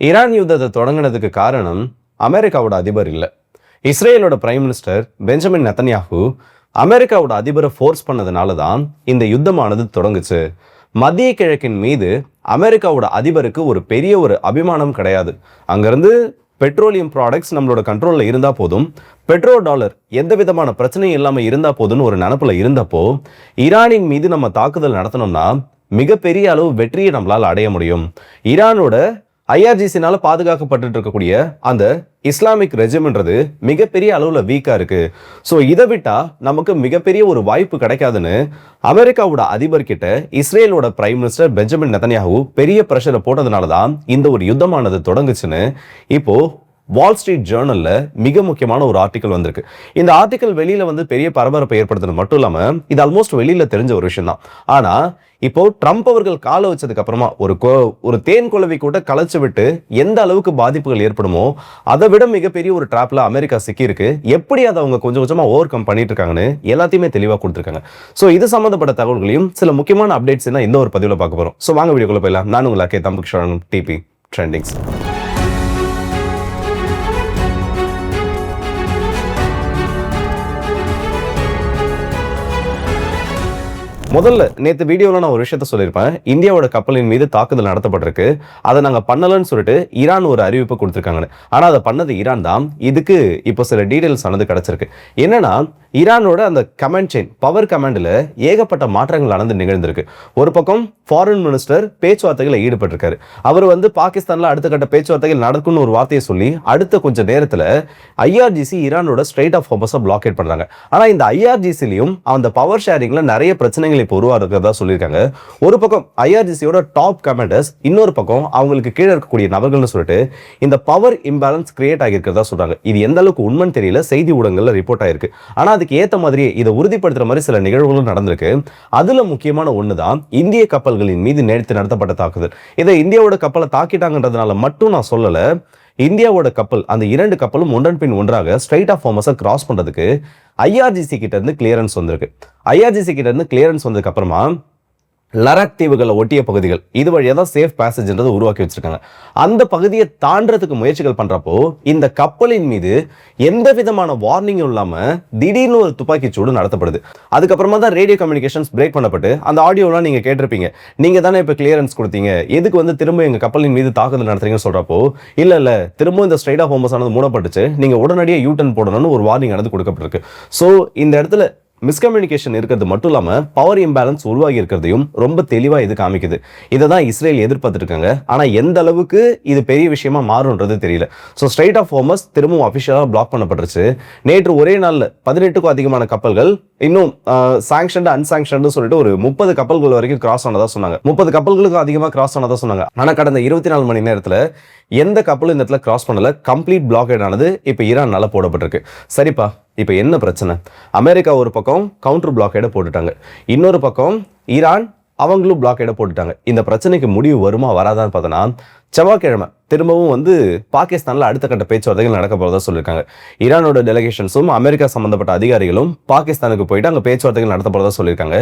Iran யுத்தத்தை தொடங்கினதுக்கு காரணம் அமெரிக்காவோட அதிபர் இல்லை. இஸ்ரேலோட பிரைம் மினிஸ்டர் பெஞ்சமின் நெத்தன்யாஹூ அமெரிக்காவோட அதிபரை ஃபோர்ஸ் பண்ணதுனால தான் இந்த யுத்தமானது தொடங்குச்சு. மத்திய கிழக்கின் மீது அமெரிக்காவோட அதிபருக்கு ஒரு பெரிய அபிமானம் கிடையாது. அங்கிருந்து பெட்ரோலியம் ப்ராடக்ட்ஸ் நம்மளோட கண்ட்ரோலில் இருந்தால் போதும், பெட்ரோல் டாலர் எந்த விதமான பிரச்சனையும் இல்லாமல் இருந்தால் போதும்னு ஒரு நினப்பில் இருந்தப்போ ஈரானின் மீது நம்ம தாக்குதல் நடத்தணும்னா மிகப்பெரிய அளவு வெற்றியை நம்மளால் அடைய முடியும். ஈரானோட ஐஆர்ஜிசினால பாதுகாக்கப்பட்டு இருக்கக்கூடிய அந்த இஸ்லாமிக் ரெஜிம்ன்றது மிகப்பெரிய அளவில் வீக்காக இருக்கு. ஸோ இதை விட்டா நமக்கு மிகப்பெரிய ஒரு வாய்ப்பு கிடைக்காதுன்னு அமெரிக்காவோட அதிபர் கிட்ட இஸ்ரேலோட பிரைம் மினிஸ்டர் பெஞ்சமின் நெத்தன்யாஹூ பெரிய பிரஷரை போட்டதுனால தான் இந்த ஒரு யுத்தமானது தொடங்குச்சுன்னு இப்போ வால் ஸ்ட்ரீட் ஜேர்னல்ல மிக முக்கியமான ஒரு ஆர்டிக்கல் வந்திருக்கு. இந்த ஆர்டிக்கல் வெளியில பெரிய பரபரப்பை ஏற்படுத்துறது மட்டும் இல்லாம இது ஆல்மோஸ்ட் வெளியில தெரிஞ்ச ஒரு விஷயம் தான். ஆனா இப்போ ட்ரம்ப் அவர்கள் கால வச்சதுக்கு அப்புறமா ஒரு தேன் குளவி கூட கலைச்சு விட்டு எந்த அளவுக்கு பாதிப்புகள் ஏற்படுமோ அதை விட மிகப்பெரிய ஒரு டிராப்ல அமெரிக்கா சிக்கி இருக்கு. எப்படி அதை அவங்க கொஞ்சம் கொஞ்சமா ஓவர் கம் பண்ணிட்டு இருக்காங்கன்னு எல்லாத்தையுமே தெளிவா கொடுத்துருக்காங்க. ஸோ இது சம்பந்தப்பட்ட தகவல்களையும் சில முக்கியமான அப்டேட்ஸ் இந்த ஒரு பதிவில் பார்க்க போறோம். ஸோ வாங்க வீடியோக்குள்ள போயிடலாம். நான் உங்களுக்கு தம்புகிஷோரன், டிபி ட்ரெண்டிங்ஸ். முதல்ல நேற்று வீடியோவில் நான் ஒரு விஷயத்த சொல்லியிருப்பேன். இந்தியாவோட கப்பலின் மீது தாக்குதல் நடத்தப்பட்டிருக்கு, அதை நாங்கள் பண்ணலன்னு சொல்லிட்டு ஈரான் ஒரு அறிவிப்பு கொடுத்துருக்காங்கன்னு. ஆனால் அதை பண்ணது ஈரான் தான். இதுக்கு இப்போ சில டீடைல்ஸ் ஆனது கிடைச்சிருக்கு. என்னன்னா ஈரானோட அந்த கமாண்ட் செயின் பவர் கமாண்டில் ஏகப்பட்ட மாற்றங்கள் நடந்து நிகழ்ந்திருக்கு. ஒரு பக்கம் ஃபாரின் மினிஸ்டர் பேச்சுவார்த்தைகளை ஈடுபட்டிருக்காரு. அவர் பாகிஸ்தானில் அடுத்த கட்ட பேச்சுவார்த்தைகள் நடக்கும்னு ஒரு வார்த்தையை சொல்லி அடுத்த கொஞ்சம் நேரத்தில் ஐஆர்ஜிசி ஈரானோட ஸ்ட்ரெய்ட் ஆஃப் ஹார்மஸை பிளாக்கேட் பண்ணுறாங்க. ஆனால் இந்த ஐஆர்ஜிசிலையும் அந்த பவர் ஷேரிங்கில் நிறைய பிரச்சனைகள் இப்போ உருவாகிறதா சொல்லியிருக்காங்க. ஒரு பக்கம் ஐஆர்ஜிசியோட டாப் கமாண்டர்ஸ், இன்னொரு பக்கம் அவங்களுக்கு கீழே இருக்கக்கூடிய நபர்கள்னு சொல்லிட்டு இந்த பவர் இம்பேலன்ஸ் கிரியேட் ஆகியிருக்கிறதா சொல்றாங்க. இது எந்த அளவுக்கு உண்மைன்னு தெரியல, செய்தி ஊடகங்கள்ல ரிப்போர்ட் ஆயிருக்கு. ஆனா அதுக்கு ஏற்ற மாதிரி இதை உறுதிப்படுத்துற மாதிரி சில நிகழ்வுகளும் நடந்திருக்கு. அதுல முக்கியமான ஒண்ணுதான் இந்திய கப்பல்களின் மீது நேற்று நடத்தப்பட்ட தாக்குதல். இதை இந்தியாவோட கப்பலை தாக்கிட்டாங்கன்றதுனால மட்டும் நான் சொல்லல. இந்தியாவோட கப்பல், அந்த 2 கப்பலும் ஒன்றன் பின் ஒன்றாக ஸ்ட்ரெய்ட் ஆஃப் ஹார்மஸை கிராஸ் பண்றதுக்கு ஐஆர்ஜிசி கிட்ட இருந்து கிளியரன்ஸ் வந்திருக்கு. ஐஆர்ஜிசி கிட்ட இருந்து கிளியரன்ஸ் வந்ததுக்கு அப்புறமா லடாக் தீவுகளை ஒட்டிய பகுதிகள் இது வழியாக தான் சேஃப் பேசேஜ்ன்றதை உருவாக்கி வச்சிருக்காங்க. அந்த பகுதியை தாண்டறதுக்கு முயற்சிகள் பண்றப்போ இந்த கப்பலின் மீது எந்த விதமான வார்னிங்கும் இல்லாம திடீர்னு ஒரு துப்பாக்கி சூடு நடத்தப்படுது. அதுக்கப்புறமா தான் ரேடியோ கம்யூனிகேஷன்ஸ் பிரேக் பண்ணப்பட்டு அந்த ஆடியோலாம் நீங்க கேட்டிருப்பீங்க. நீங்க தானே இப்ப கிளியரன்ஸ் கொடுத்தீங்க, எதுக்கு திரும்ப எங்க கப்பலின் மீது தாக்குதல் நடத்துறீங்கன்னு சொல்றப்போ இல்ல திரும்ப இந்த ஸ்ட்ரெய்ட் ஆஃப் ஹார்மஸ் ஆனது மூடப்பட்டுச்சு, நீங்க உடனடியாக யூட்டன் போடணும்னு ஒரு வார்னிங் ஆனது கொடுக்கப்பட்டிருக்கு. ஸோ இந்த இடத்துல மிஸ்கம்யூனிகேஷன் இருக்கிறது மட்டும் இல்லாமல் பவர் இம்பேலன்ஸ் உருவாகி இருக்கிறதையும் ரொம்ப தெளிவாக இது காமிக்குது. இதை தான் இஸ்ரேல் எதிர்பார்த்துருக்காங்க. ஆனால் எந்த அளவுக்கு இது பெரிய விஷயமா மாறும்ன்றது தெரியல. ஸோ ஸ்ட்ரெய்ட் ஆஃப் ஹார்மஸ் திரும்பவும் அஃபிஷியலாக பிளாக் பண்ணப்பட்டுருச்சு. நேற்று ஒரே நாளில் 18க்கும் அதிகமான கப்பல்கள், இன்னும் சாங்ஷன்டு அன்சாங்ஷன்டு சொல்லிட்டு ஒரு 30 கப்பல்கள் வரைக்கும் கிராஸ் ஆனதா சொன்னாங்க. 30 கப்பல்களுக்கும் அதிகமாக கிராஸ் ஆனதா சொன்னாங்க. ஆனால் கடந்த 24 மணி நேரத்தில் எந்த கப்பலும் இந்த இடத்துல கிராஸ் பண்ணல. கம்ப்ளீட் பிளாக்கேட் ஆனது இப்போ ஈரானால போடப்பட்டிருக்கு. சரிப்பா, இப்போ என்ன பிரச்சனை? அமெரிக்கா ஒரு பக்கம் கவுண்டர் பிளாக்கேடை போட்டுட்டாங்க, இன்னொரு பக்கம் ஈரான் அவங்களும் பிளாக்கேடை போட்டுட்டாங்க. இந்த பிரச்சனைக்கு முடிவு வருமா வராதான்னு பார்த்தோன்னா செவ்வாய்க்கிழமை திரும்பவும் பாகிஸ்தானில் அடுத்த கட்ட பேச்சுவார்த்தைகள் நடக்க போகிறதா சொல்லியிருக்காங்க. ஈரானோட டெலிகேஷன்ஸும் அமெரிக்கா சம்பந்தப்பட்ட அதிகாரிகளும் பாகிஸ்தானுக்கு போயிட்டு அங்கே பேச்சுவார்த்தைகள் நடத்த போகிறதா சொல்லியிருக்காங்க.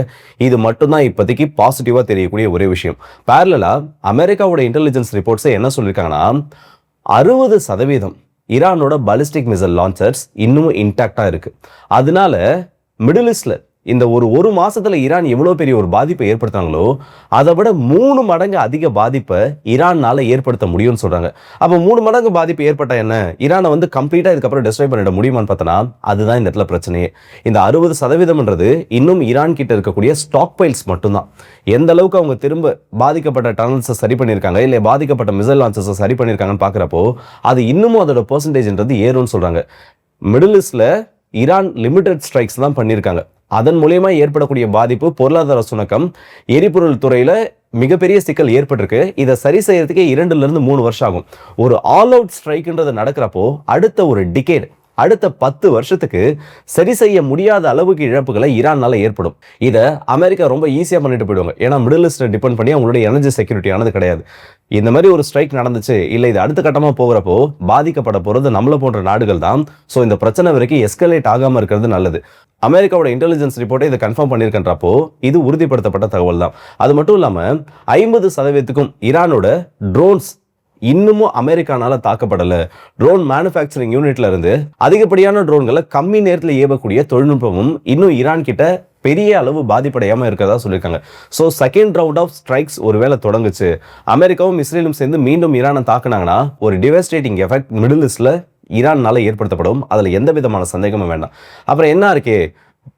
இது மட்டும்தான் இப்போதைக்கு பாசிட்டிவாக தெரியக்கூடிய ஒரே விஷயம். பேரலா அமெரிக்காவோட இன்டெலிஜென்ஸ் ரிப்போர்ட்ஸை என்ன சொல்லியிருக்காங்கன்னா 60% ஈரானோட பாலிஸ்டிக் மிசைல் லான்ச்சர்ஸ் இன்னும் இன்டாக்டா இருக்கு. அதனால மிடில் ஈஸ்ட்ல இந்த ஒரு மாசத்துல ஈரான் எவ்வளவு பெரிய ஒரு பாதிப்பை ஏற்படுத்தாங்களோ அதை விட 3 மடங்கு அதிக பாதிப்பை ஈரானால ஏற்படுத்த முடியும்னு சொல்றாங்க. அப்ப 3 மடங்கு பாதிப்பு ஏற்பட்டா என்ன, ஈரானை கம்ப்ளீட்டா இதுக்கப்புறம் டெஸ்ட்ராய் பண்ணிட முடியுமான்னு பார்த்தனா அதுதான் இந்த இடத்துல பிரச்சனையே. இந்த 60% இன்னும் ஈரான் கிட்ட இருக்கக்கூடிய ஸ்டாக் பைல்ஸ் மட்டும்தான். எந்த அளவுக்கு அவங்க திரும்ப பாதிக்கப்பட்ட டனல்ஸை சரி பண்ணியிருக்காங்க, இல்லை பாதிக்கப்பட்ட மிசைல் லான்ச்சஸை சரி பண்ணியிருக்காங்கன்னு பார்க்குறப்போ அது இன்னமும் அதோட பெர்சன்டேஜ்ன்றது ஏறும்னு சொல்றாங்க. மிடில் ஈஸ்ட்ல ஈரான் லிமிடெட் ஸ்ட்ரைக்ஸ் தான் பண்ணியிருக்காங்க. அதன் மூலமா ஏற்படக்கூடிய பாதிப்பு, பொருளாதார சுணக்கம், எரிபொருள் துறையில மிகப்பெரிய சிக்கல் ஏற்பட்டிருக்கு. இதை சரி செய்யறதுக்கே 2-3 வருஷம் ஆகும். ஒரு ஆல் அவுட் ஸ்ட்ரைக்ன்றது நடக்கிறப்போ அடுத்த ஒரு டிகேட், அடுத்த 10 வருஷத்துக்கு சரி செய்ய முடியாத அளவுக்கு இழப்புகளை ஈரானால ஏற்படும். இதை அமெரிக்கா ரொம்ப ஈஸியாக பண்ணிட்டு போயிடுவாங்க. ஏன்னா மிடில் ஈஸ்ட்டை டிபெண்ட் பண்ணி அவங்களுடைய எனர்ஜி செக்யூரிட்டி ஆனது கிடையாது. இந்த மாதிரி ஒரு ஸ்ட்ரைக் நடந்துச்சு, இல்லை இது அடுத்த கட்டமாக போகிறப்போ பாதிக்கப்பட போகிறது நம்மளை போன்ற நாடுகள் தான். ஸோ இந்த பிரச்சனை வரைக்கும் எஸ்கலேட் ஆகாமல் இருக்கிறது நல்லது. அமெரிக்காவோட இன்டெலிஜென்ஸ் ரிப்போர்ட்டை இதை கன்ஃபார்ம் பண்ணியிருக்கின்றப்போ இது உறுதிப்படுத்தப்பட்ட தகவல் தான். அது மட்டும் இல்லாமல் 50%க்கும் ஈரானோட ட்ரோன்ஸ் இன்னமும் அமெரிக்கானால தாக்கப்படல. ட்ரோன் மேனுஃபேக்சரிங் யூனிட்ல இருந்து அதிகப்படியான ட்ரோன்களை கம்மி நேரத்தில் ஏவக்கூடிய தொழில்நுட்பமும் இன்னும் ஈரான் கிட்ட பெரிய அளவு பாதிப்படையாம இருக்கிறதா சொல்லியிருக்காங்க. So second round of strikes ஒருவேளை தொடங்குச்சு, அமெரிக்காவும் இஸ்ரேலும் சேர்ந்து மீண்டும் ஈரானை தாக்குனாங்கன்னா ஒரு டிவாஸ்டேட்டிங் எஃபெக்ட் மிடில் ஈஸ்ட்ல ஈரான்னால ஏற்படுத்தப்படும். அதுல எந்த விதமான சந்தேகமும் வேண்டாம். அப்புறம் என்ன இருக்கே,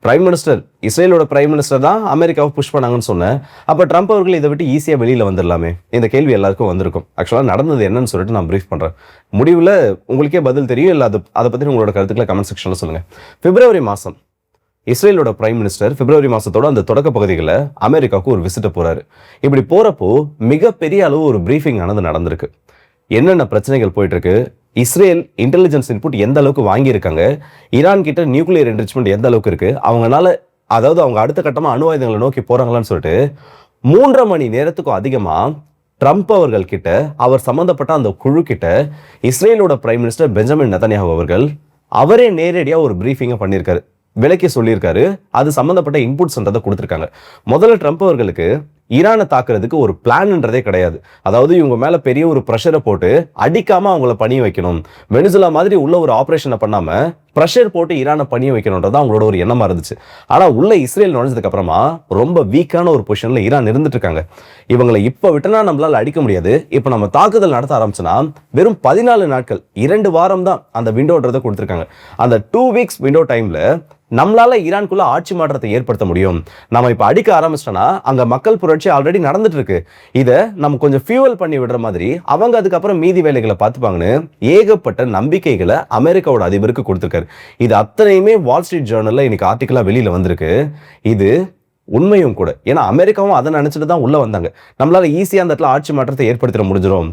பிரைம் மினிஸ்டர், இஸ்ரேலோட பிரைம் மினிஸ்டர் தான் அமெரிக்காவை புஷ் பண்ணாங்கன்னு சொன்னேன். அப்போ ட்ரம்ப் அவர்கள் இதை விட்டு ஈஸியாக வெளியில் வந்துடலாமே? இந்த கேள்வி எல்லாருக்கும் வந்திருக்கும். ஆக்சுவலாக நடந்தது என்னன்னு சொல்லிட்டு நான் ப்ரீஃப் பண்ணுறேன். முடிவில் உங்களுக்கே பதில் தெரியும். இல்லை அதை பற்றி உங்களோட கருத்துக்களை கமெண்ட் செக்ஷனில் சொல்லுங்கள். பிப்ரவரி மாதம் இஸ்ரேலோட பிரைம் மினிஸ்டர் பிப்ரவரி மாதத்தோட அந்த தொடக்க பகுதிகளில் அமெரிக்காவுக்கு ஒரு விசிட்ட போகிறாரு. இப்படி போகிறப்போ மிகப்பெரிய அளவு ஒரு ப்ரீஃபிங் ஆனது நடந்திருக்கு. என்னென்ன பிரச்சனைகள் போயிட்டு இருக்கு, இஸ்ரேல் இன்டெலிஜென்ஸ் இன்புட் எந்த அளவுக்கு வாங்கியிருக்காங்க, ஈரான் கிட்ட நியூக்ளியர் என்ரிச்மெண்ட் எந்த அளவுக்கு இருக்கு, அவங்களால அதாவது அவங்க அடுத்த கட்டமாக அணு ஆயுதங்களை நோக்கி போறாங்களான்னு சொல்லிட்டு 3.5 மணி நேரத்துக்கும் அதிகமாக ட்ரம்ப் அவர்கள் கிட்ட, அவர் சம்பந்தப்பட்ட அந்த குழு கிட்ட இஸ்ரேலோட பிரைம் மினிஸ்டர் பெஞ்சமின் நெதன்யாஹூ அவர்கள் அவரே நேரடியாக ஒரு பிரீஃபிங்கை பண்ணியிருக்காரு, விலைக்கு சொல்லியிருக்காரு. அது சம்பந்தப்பட்ட இன்புட்ஸ்ன்றதை கொடுத்துருக்காங்க. முதல்ல ட்ரம்ப் அவர்களுக்கு ஈரானை தாக்குறதுக்கு ஒரு பிளான்ன்றதே கிடையாது. அதாவது இவங்க மேல பெரிய ஒரு ப்ரெஷரை போட்டு அடிக்காம அவங்கள பணிய வைக்கணும், வெனிசுலா மாதிரி உள்ள ஒரு ஆபரேஷனை பண்ணாம ப்ரெஷர் போட்டு ஈரானை பணிய வைக்கணும்ன்றது அவங்களோட ஒரு எண்ணமா இருந்துச்சு. ஆனா உள்ள இஸ்ரேல் நுழைஞ்சதுக்கு அப்புறமா ரொம்ப வீக்கான ஒரு பொசிஷன்ல ஈரான் இருந்துட்டு இருக்காங்க. இவங்களை இப்ப விட்டனா நம்மளால அடிக்க முடியாது. இப்ப நம்ம தாக்குதல் நடத்த ஆரம்பிச்சோன்னா வெறும் 14 நாட்கள், 2 வாரம் தான் அந்த விண்டோன்றதை கொடுத்துருக்காங்க. அந்த 2 வீக்ஸ் விண்டோ டைம்ல நம்மளால ஈரானுக்குள்ள ஆட்சி மாற்றத்தை ஏற்படுத்த முடியும். நம்ம இப்ப அடிக்க ஆரம்பிச்சிட்டோம்னா அங்க மக்கள் புரட்சி ஆல்ரெடி நடந்துட்டு இருக்கு, இதை நம்ம கொஞ்சம் ஃபியூவல் பண்ணி விடுற மாதிரி அவங்க அதுக்கப்புறம் மீதி வேலைகளை பார்த்துப்பாங்கன்னு ஏகப்பட்ட நம்பிக்கைகளை அமெரிக்காவோட அதிபருக்கு கொடுத்திருக்காரு. இது அத்தனையுமே வால் ஸ்ட்ரீட் ஜேர்னல்ல இன்னைக்கு ஆர்டிக்கலா வெளியில வந்திருக்கு. இது உண்மையும் கூட. ஏன்னா அமெரிக்காவும் அதை நினைச்சிட்டு தான் உள்ள வந்தாங்க. நம்மளால ஈஸியா அந்த இடத்துல ஆட்சி மாற்றத்தை ஏற்படுத்திட முடிஞ்சிடும்,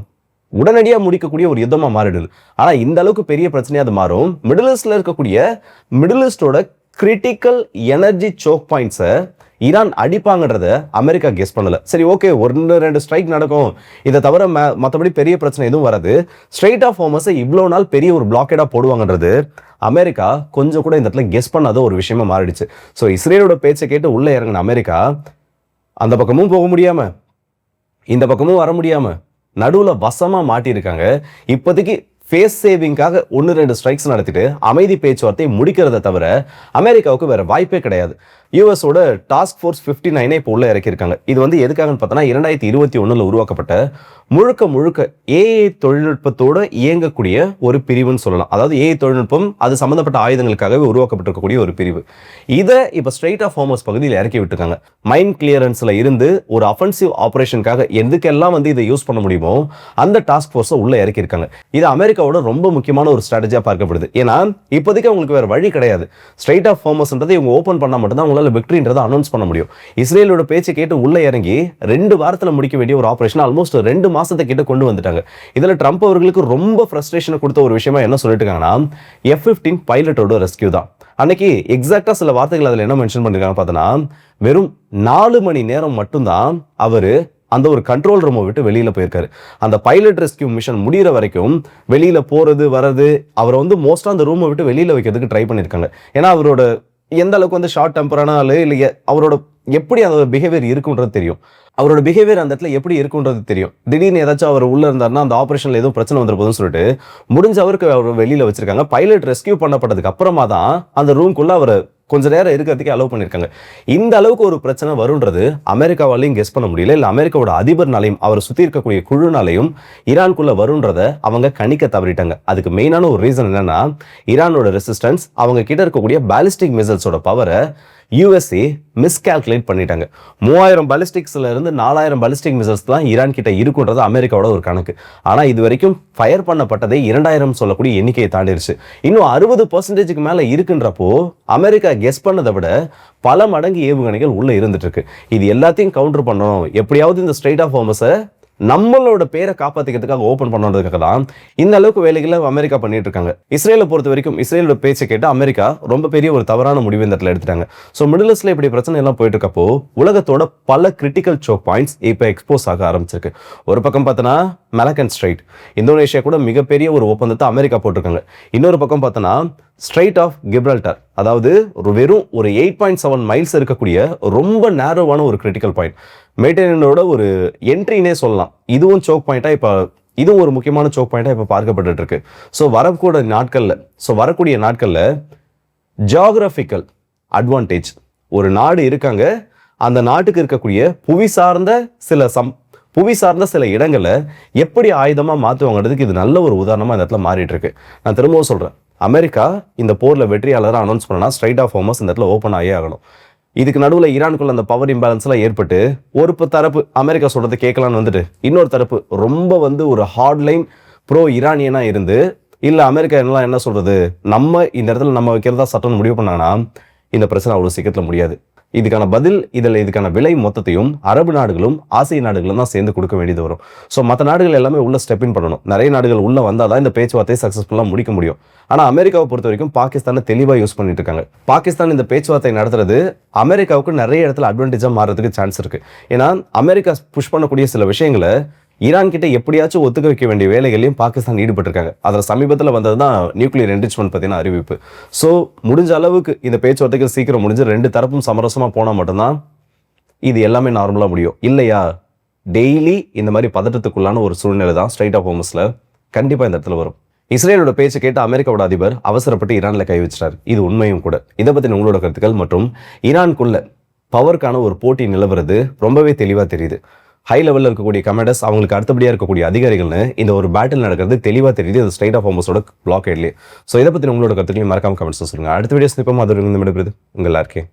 உடனடியாக முடிக்கக்கூடிய ஒரு யுத்தமா மாறிடுது. ஆனா இந்த அளவுக்கு பெரிய பிரச்சனையா அது மாறும். மிடில் ஈஸ்ட்ல இருக்கக்கூடிய மிடில் ஈஸ்டோட கிரிட்டிக்கல் எனர்ஜி சோக் பாயிண்ட்ஸை ஈரான் அடிப்பாங்கன்றத அமெரிக்கா கெஸ் பண்ணல. சரி, ஓகே, 1-2 ஸ்ட்ரைக் நடக்கும், இதை தவிர மற்றபடி பெரிய பிரச்சனை எதுவும் வராது. ஸ்ட்ரெயிட் ஆஃப் ஹோர்மஸை இவ்வளோ நாள் பெரிய ஒரு பிளாக்கேடா போடுவாங்கன்றது அமெரிக்கா கொஞ்சம் கூட இந்த இடத்துல கெஸ் பண்ணாத ஒரு விஷயமா மாறிடுச்சு. ஸோ இஸ்ரேலோட பேச்சை கேட்டு உள்ள இறங்கின அமெரிக்கா அந்த பக்கமும் போக முடியாம இந்த பக்கமும் வர முடியாம நடுவுல வசமா மாட்டியிருக்காங்க. இப்போதைக்கு ஃபேஸ் சேவிங்காக 1-2 ஸ்ட்ரைக்ஸ் நடத்திட்டு அமைதி பேச்சுவார்த்தை முடிக்கிறத தவிர அமெரிக்காவுக்கு வேற வாய்ப்பே கிடையாது. யூஎஸோட டாஸ்க் ஃபோர்ஸ் 59 இப்போ உள்ள இறக்கியிருக்காங்க. இது வந்து எதுக்காகன்னு பார்த்தோன்னா 2021 உருவாக்கப்பட்ட முழுக்க ஏஐ தொழில்நுட்பத்தோட இயங்கக்கூடிய ஒரு பிரிவுன்னு சொல்லலாம். அதாவது ஏஐ தொழில்நுட்பம் அது சம்பந்தப்பட்ட ஆயுதங்களுக்காகவே உருவாக்கப்பட்டிருக்கக்கூடிய ஒரு பிரிவு. இதை இப்போ ஸ்ட்ரெயிட் ஆஃப் ஹோர்மஸ் பகுதியில் இறக்கி விட்டுருக்காங்க. மைன் கிளியரன்ஸ்ல இருந்து ஒரு அஃபென்சிவ் ஆபரேஷனுக்காக எதுக்கெல்லாம் வந்து இதை யூஸ் பண்ண முடியுமோ அந்த டாஸ்க் ஃபோர்ஸை உள்ள இறக்கியிருக்காங்க. இது அமெரிக்காவோட ரொம்ப முக்கியமான ஒரு ஸ்ட்ராட்டஜியா பார்க்கப்படுது. ஏன்னா இப்போதைக்கு அவங்களுக்கு வேற வழி கிடையாது. ஸ்ட்ரெயிட் ஆஃப் ஹோர்மஸ்ன்றதை இவங்க ஓப்பன் பண்ணா மட்டும்தான் அவங்களால விக்டரின்றதை அனௌன்ஸ் பண்ண முடியும். இஸ்ரேலோட பேச்சு கேட்டு உள்ள இறங்கி 2 வாரத்தில் முடிக்க வேண்டிய ஒரு ஆபரேஷன் ஆல்மோஸ்ட் 2 மாசத்தை கிட்ட கொண்டு வந்துட்டாங்க. இதுல ட்ரம்ப் அவர்களுக்கு ரொம்ப ஃப்ரஸ்ட்ரேஷனை கொடுத்த ஒரு விஷயமா என்ன சொல்லிட்டு இருக்காங்கன்னா F-15 பைலட்டோட ரெஸ்கியூ தான். அன்னைக்கு எக்ஸாக்டா சில வார்த்தைகள் அதில் என்ன மென்ஷன் பண்ணிருக்காங்க பார்த்தோன்னா, வெறும் 4 மணி நேரம் மட்டும்தான் அவரு அந்த ஒரு கண்ட்ரோல் ரூமை விட்டு வெளியில போயிருக்காரு. அந்த பைலட் ரெஸ்கியூ மிஷன் முடிகிற வரைக்கும் வெளியில போறது வர்றது அவரை வந்து மோஸ்டா அந்த ரூமை விட்டு வெளியில வைக்கிறதுக்கு ட்ரை பண்ணிருக்காங்க. ஏன்னா அவரோட எந்த அளவுக்கு வந்து ஷார்ட் டெம்பரான ஆளு இல்லை, அவரோட எப்படி அந்த பிஹேவியர் இருக்குன்றது தெரியும். அவரோட பிஹேவியர் அந்த இடத்துல எப்படி இருக்குன்றது தெரியும். திடீர்னு ஏதாச்சும் அவர் உள்ள இருந்தாருன்னா அந்த ஆபரேஷன்ல ஏதோ பிரச்சனை வந்துருப்போதுன்னு சொல்லிட்டு முடிஞ்ச அவருக்கு அவர் வெளியில வச்சிருக்காங்க. பைலட் ரெஸ்கியூ பண்ணப்பட்டதுக்கு அப்புறமா தான் அந்த ரூம்குள்ள அவர் கொஞ்ச நேரம் இருக்கிறதுக்கு அலோவ் பண்ணியிருக்காங்க. இந்த அளவுக்கு ஒரு பிரச்சனை வருன்றது அமெரிக்காவாலையும் கெஸ் பண்ண முடியல. இல்லை அமெரிக்காவோட அதிபர்னாலையும் அவர் சுற்றி இருக்கக்கூடிய குழுனாலையும் ஈரானுக்குள்ள வருன்றதை அவங்க கணிக்க தவறிட்டாங்க. அதுக்கு மெயினான ஒரு ரீசன் என்னன்னா, ஈரானோட ரெசிஸ்டன்ஸ், அவங்க கிட்ட இருக்கக்கூடிய பாலிஸ்டிக் மிசைல்ஸோட பவரை யூஎஸ்ஏ மிஸ்கால்குலேட் பண்ணிட்டாங்க. 3000 பாலிஸ்டிக்ஸ்ல இருந்து 4000 பாலிஸ்டிக் மிசைல்ஸ் தான் ஈரான் கிட்ட இருக்குன்றது அமெரிக்காவோட ஒரு கணக்கு. ஆனா இது வரைக்கும் ஃபயர் பண்ணப்பட்டதே 2000 சொல்லக்கூடிய எண்ணிக்கையை தாண்டிருச்சு. இன்னும் 60% மேல இருக்குன்றப்போ அமெரிக்கா கெஸ் பண்ணதை விட பல மடங்கு ஏவுகணைகள் உள்ள இருந்துட்டு இருக்கு. இது எல்லாத்தையும் கவுண்டர் பண்ணணும், எப்படியாவது இந்த ஸ்ட்ரெயிட் ஆஃப் ஹோர்மஸை நம்மளோட பேரை காப்பாற்றிக்கிறதுக்காக ஓப்பன் பண்ணுறதுக்காக தான் இந்த அளவுக்கு வேலைகளை அமெரிக்கா பண்ணிட்டு இருக்காங்க. இஸ்ரேலை பொறுத்த வரைக்கும் இஸ்ரேலோட பேச்சை கேட்டு அமெரிக்கா ரொம்ப பெரிய ஒரு தவறான முடிவு இந்த இடத்துல எடுத்துட்டாங்க. ஸோ மிடில் ஈஸ்ட்ல இப்படி பிரச்சனை எல்லாம் போயிட்டு இருக்கப்போ உலகத்தோட பல கிரிட்டிக்கல் சோக் பாயிண்ட்ஸ் இப்போ எக்ஸ்போஸ் ஆக ஆரம்பிச்சிருக்கு. ஒரு பக்கம் பார்த்தோன்னா மெலக்கன் ஸ்ட்ரைட், இந்தோனேஷியா கூட மிகப்பெரிய ஒரு ஒப்பந்தத்தை அமெரிக்கா போட்டிருக்காங்க. இன்னொரு பக்கம் பார்த்தோன்னா ஸ்ட்ரைட் ஆஃப் கிப்ரல்டர், அதாவது வெறும் ஒரு 8.7 மைல்ஸ் இருக்கக்கூடிய ரொம்ப நேரோவான ஒரு கிரிட்டிக்கல் பாயிண்ட், மெடிட்டரேனியனோட ஒரு என்ட்ரினே சொல்லலாம். இதுவும் சோக் பாயிண்டா இப்போ இது ஒரு முக்கியமான சோக் பாயிண்டா இப்போ பார்க்கப்பட்டு இருக்கு. ஸோ வரக்கூடிய நாட்கள்ல ஜியாகிரபிக்கல் அட்வான்டேஜ் ஒரு நாடு இருக்காங்க, அந்த நாட்டுக்கு இருக்கக்கூடிய புவி சார்ந்த சில இடங்களை எப்படி ஆயுதமா மாற்றுவாங்கிறதுக்கு இது நல்ல ஒரு உதாரணமா இந்த இடத்துல மாறிட்டு இருக்கு. நான் திரும்பவும் சொல்றேன், அமெரிக்கா இந்த போர்ல வெற்றியாளராக அனௌன்ஸ் பண்ணனா ஸ்ட்ரைட் ஆஃப் ஹோமஸ் இந்த இடத்துல ஓப்பன் ஆகி ஆகணும். இதுக்கு நடுவில் ஈரானுக்குள்ள அந்த பவர் இம்பேலன்ஸ்லாம் ஏற்பட்டு ஒரு தரப்பு அமெரிக்கா சொல்றது கேட்கலான்னு வந்துட்டு இன்னொரு தரப்பு ரொம்ப ஒரு ஹார்ட்லைன் ப்ரோ ஈரானியனா இருந்து இல்ல அமெரிக்கா என்ன சொல்றது, நம்ம இந்த இடத்துல நம்ம வைக்கிறதா சட்டம் முடிவு பண்ணாங்கன்னா இந்த பிரச்சனை அவ்வளவு சீக்கிரத்துல முடியாது. இதுக்கான பதில் இதுக்கான விலை மொத்தத்தையும் அரபு நாடுகளும் ஆசிய நாடுகளும் தான் சேர்ந்து கொடுக்க வேண்டியது வரும். ஸோ மற்ற நாடுகள் எல்லாமே உள்ள ஸ்டெப் இன் பண்ணணும். நிறைய நாடுகள் உள்ள வந்தாதான் இந்த பேச்சுவார்த்தையை சக்சஸ்ஃபுல்லா முடிக்க முடியும். ஆனா அமெரிக்காவை பொறுத்த வரைக்கும் பாகிஸ்தானை தெளிவா யூஸ் பண்ணிட்டு இருக்காங்க. பாகிஸ்தான் இந்த பேச்சுவார்த்தை நடத்துறது அமெரிக்காவுக்கு நிறைய இடத்துல அட்வான்டேஜா மாறதுக்கு சான்ஸ் இருக்கு. ஏன்னா அமெரிக்கா புஷ் பண்ணக்கூடிய சில விஷயங்களை ஈரான் கிட்ட எப்படியாச்சும் ஒத்துக்க வைக்க வேண்டிய வேலைகளையும் பாகிஸ்தான் ஈடுபட்டிருக்காங்க. அதில் சமீபத்தில் வந்ததுதான் நியூக்ளியர் என்ரிச்மெண்ட் பற்றின அறிவிப்பு. ஸோ முடிஞ்ச அளவுக்கு இந்த பேச்சுவார்த்தைகள் சீக்கிரம் முடிஞ்சு ரெண்டு தரப்பும் சமரசமாக போனால் மட்டும்தான் இது எல்லாமே நார்மலாக முடியும். இல்லையா டெய்லி இந்த மாதிரி பதட்டத்துக்குள்ளான ஒரு சூழ்நிலை தான் ஸ்ட்ரைட் ஆஃப் ஹோமஸில் கண்டிப்பாக இந்த இடத்துல வரும். இஸ்ரேலோட பேச்சு கேட்டு அமெரிக்காவோட அதிபர் அவசரப்பட்டு ஈரானில் கை வச்சிட்டார். இது உண்மையும் கூட. இதை பற்றின உங்களோட கருத்துக்கள் மற்றும் ஈரானுக்குள்ள பவருக்கான ஒரு போட்டி நிலவுறது ரொம்பவே தெளிவாக தெரியுது. ஹை லெவலில் இருக்கக்கூடிய கமாண்டர்ஸ் அவங்களுக்கு அடுத்தபடியாக இருக்கக்கூடிய அதிகாரிகள்னு இந்த ஒரு பேட்டில் நடக்கிறது தெளிவாக தெரியுது இந்த ஸ்ட்ரைட் ஆஃப் ஹோமஸோட பிளாக் ஹெட்லேயே. ஸோ இதை பற்றி உங்களோட கருத்துக்களையும் மறக்காம கமெண்ட்ஸ் சொல்லுங்கள். அடுத்த வீடியோஸ் நிற்போம். அது உங்கள் எல்லாருக்கே